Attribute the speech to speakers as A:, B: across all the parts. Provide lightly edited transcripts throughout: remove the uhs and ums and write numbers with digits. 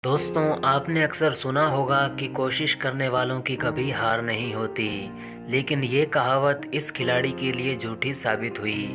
A: दोस्तों, आपने अक्सर सुना होगा कि कोशिश करने वालों की कभी हार नहीं होती। लेकिन ये कहावत इस खिलाड़ी के लिए झूठी साबित हुई,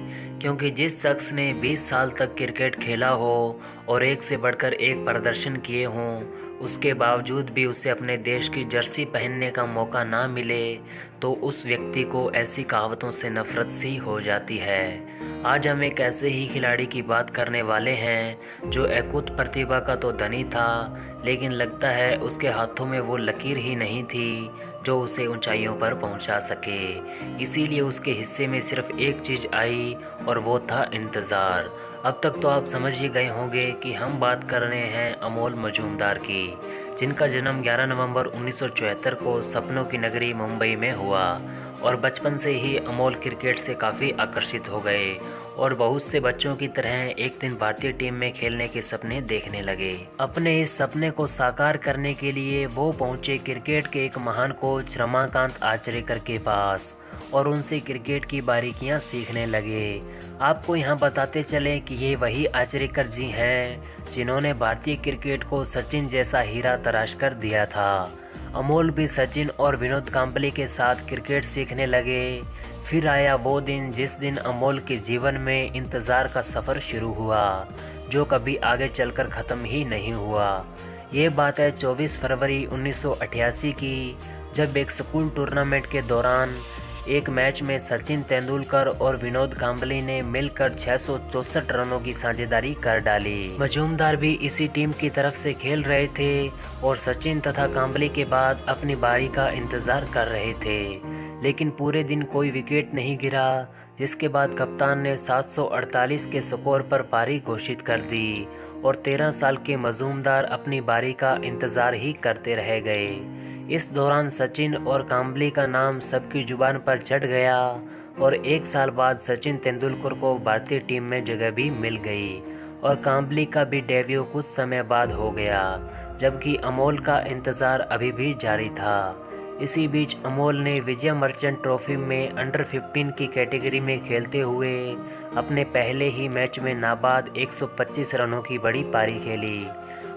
A: क्योंकि जिस शख्स ने 20 साल तक क्रिकेट खेला हो और एक से बढ़कर एक प्रदर्शन किए हों, उसके बावजूद भी उसे अपने देश की जर्सी पहनने का मौका ना मिले, तो उस व्यक्ति को ऐसी कहावतों से नफरत सी हो जाती है। आज हम एक ऐसे ही खिलाड़ी की बात करने वाले हैं जो अकूत प्रतिभा का तो धनी था, लेकिन लगता है उसके हाथों में वो लकीर ही नहीं थी जो उसे ऊंचाइयों पर पहुंचा सके। इसीलिए उसके हिस्से में सिर्फ एक चीज़ आई और वो था इंतज़ार। अब तक तो आप समझ ही गए होंगे कि हम बात कर रहे हैं अमोल मजूमदार की, जिनका जन्म 11 नवंबर 1974 को सपनों की नगरी मुंबई में हुआ। और बचपन से ही अमोल क्रिकेट से काफ़ी आकर्षित हो गए और बहुत से बच्चों की तरह एक दिन भारतीय टीम में खेलने के सपने देखने लगे। अपने इस सपने को साकार करने के लिए वो पहुंचे क्रिकेट के एक महान कोच रमाकांत आचरेकर के पास और उनसे क्रिकेट की बारीकियां सीखने लगे। आपको यहाँ बताते चलें कि ये वही आचरेकर जी हैं जिन्होंने भारतीय क्रिकेट को सचिन जैसा हीरा तराश कर दिया था। अमोल भी सचिन और विनोद कांबली के साथ क्रिकेट सीखने लगे। फिर आया वो दिन जिस दिन अमोल के जीवन में इंतज़ार का सफ़र शुरू हुआ, जो कभी आगे चलकर ख़त्म ही नहीं हुआ। ये बात है 24 फरवरी 1988 की, जब एक स्कूल टूर्नामेंट के दौरान एक मैच में सचिन तेंदुलकर और विनोद कांबली ने मिलकर 664 रनों की साझेदारी कर डाली। मजूमदार भी इसी टीम की तरफ से खेल रहे थे और सचिन तथा कांबली के बाद अपनी बारी का इंतजार कर रहे थे, लेकिन पूरे दिन कोई विकेट नहीं गिरा, जिसके बाद कप्तान ने 748 के स्कोर पर पारी घोषित कर दी और 13 साल के मजूमदार अपनी बारी का इंतजार ही करते रह गए। इस दौरान सचिन और कांबली का नाम सबकी जुबान पर चढ़ गया और एक साल बाद सचिन तेंदुलकर को भारतीय टीम में जगह भी मिल गई और कांबली का भी डेब्यू कुछ समय बाद हो गया, जबकि अमोल का इंतज़ार अभी भी जारी था। इसी बीच अमोल ने विजय मर्चेंट ट्रॉफी में अंडर 15 की कैटेगरी में खेलते हुए अपने पहले ही मैच में नाबाद 125 रनों की बड़ी पारी खेली।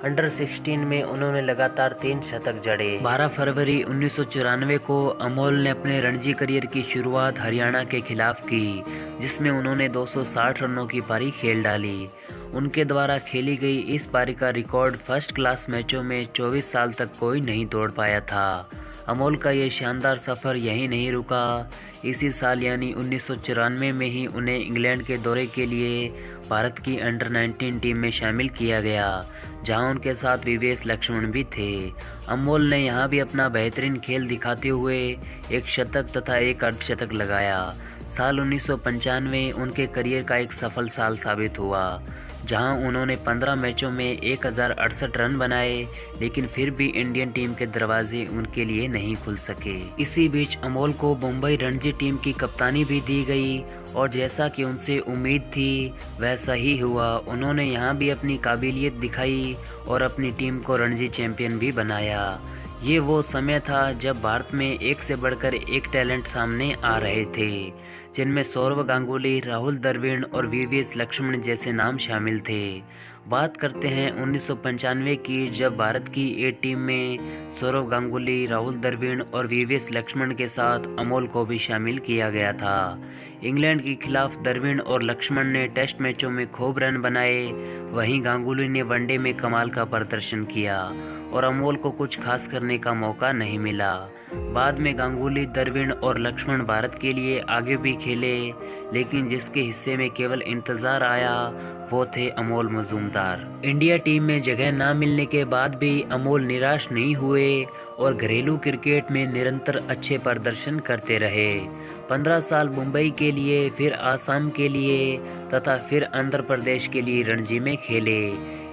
A: अंडर 16 में उन्होंने लगातार 3 शतक जड़े। 12 फरवरी 1994 को अमोल ने अपने रणजी करियर की शुरुआत हरियाणा के खिलाफ की, जिसमें उन्होंने 260 रनों की पारी खेल डाली। उनके द्वारा खेली गई इस पारी का रिकॉर्ड फर्स्ट क्लास मैचों में 24 साल तक कोई नहीं तोड़ पाया था। अमोल का ये शानदार सफ़र यहीं नहीं रुका। इसी साल यानी 1994 में ही उन्हें इंग्लैंड के दौरे के लिए भारत की अंडर 19 टीम में शामिल किया गया, जहां उनके साथ वीवीएस लक्ष्मण भी थे। अमोल ने यहां भी अपना बेहतरीन खेल दिखाते हुए एक शतक तथा एक अर्धशतक लगाया। साल 1995 उनके करियर का एक सफल साल साबित हुआ, जहां उन्होंने 15 मैचों में 1068 रन बनाए, लेकिन फिर भी इंडियन टीम के दरवाजे उनके लिए नहीं खुल सके। इसी बीच अमोल को मुंबई रणजी टीम की कप्तानी भी दी गई और जैसा कि उनसे उम्मीद थी वैसा ही हुआ। उन्होंने यहां भी अपनी काबिलियत दिखाई और अपनी टीम को रणजी चैंपियन भी बनाया। ये वो समय था जब भारत में एक से बढ़कर एक टैलेंट सामने आ रहे थे, जिनमें सौरव गांगुली, राहुल द्रविड़ और वीवीएस लक्ष्मण जैसे नाम शामिल थे। बात करते हैं 1995 की, जब भारत की ए टीम में सौरव गांगुली, राहुल द्रविड़ और वीवीएस लक्ष्मण के साथ अमोल को भी शामिल किया गया था। इंग्लैंड के खिलाफ द्रविड़ और लक्ष्मण ने टेस्ट मैचों में खूब रन बनाए, वहीं गांगुली ने वनडे में कमाल का प्रदर्शन किया और अमोल को कुछ खास करने का मौका नहीं मिला। बाद में गांगुली, द्रविड़ और लक्ष्मण भारत के लिए आगे भी खेले, लेकिन जिसके हिस्से में केवल इंतजार आया वो थे अमोल मजूमदार। इंडिया टीम में जगह ना मिलने के बाद भी अमोल निराश नहीं हुए और घरेलू क्रिकेट में निरंतर अच्छे प्रदर्शन करते रहे। 15 साल मुंबई के लिए, फिर आसाम के लिए तथा फिर आंध्र प्रदेश के लिए रणजी में खेले।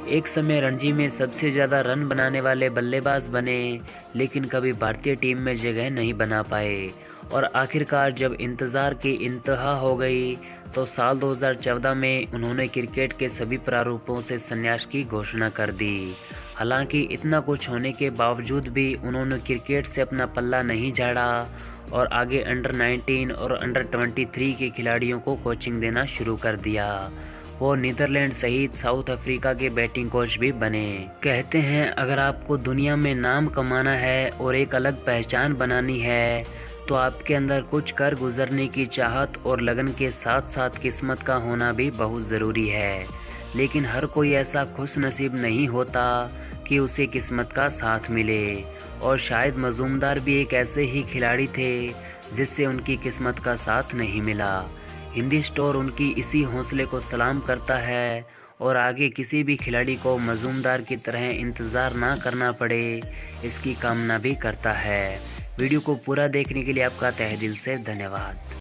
A: एक समय रणजी में सबसे ज़्यादा रन बनाने वाले बल्लेबाज बने, लेकिन कभी भारतीय टीम में जगह नहीं बना पाए और आखिरकार जब इंतज़ार की इंतहा हो गई तो साल 2014 में उन्होंने क्रिकेट के सभी प्रारूपों से संन्यास की घोषणा कर दी। हालांकि इतना कुछ होने के बावजूद भी उन्होंने क्रिकेट से अपना पल्ला नहीं झाड़ा और आगे अंडर 19 और अंडर 23 के खिलाड़ियों को कोचिंग देना शुरू कर दिया। वो नीदरलैंड सहित साउथ अफ्रीका के बैटिंग कोच भी बने। कहते हैं अगर आपको दुनिया में नाम कमाना है और एक अलग पहचान बनानी है तो आपके अंदर कुछ कर गुजरने की चाहत और लगन के साथ साथ किस्मत का होना भी बहुत ज़रूरी है। लेकिन हर कोई ऐसा खुश नसीब नहीं होता कि उसे किस्मत का साथ मिले, और शायद मजूमदार भी एक ऐसे ही खिलाड़ी थे जिससे उनकी किस्मत का साथ नहीं मिला। हिंदी स्टोर उनकी इसी हौसले को सलाम करता है और आगे किसी भी खिलाड़ी को मजूमदार की तरह इंतज़ार ना करना पड़े, इसकी कामना भी करता है। वीडियो को पूरा देखने के लिए आपका तहे दिल से धन्यवाद।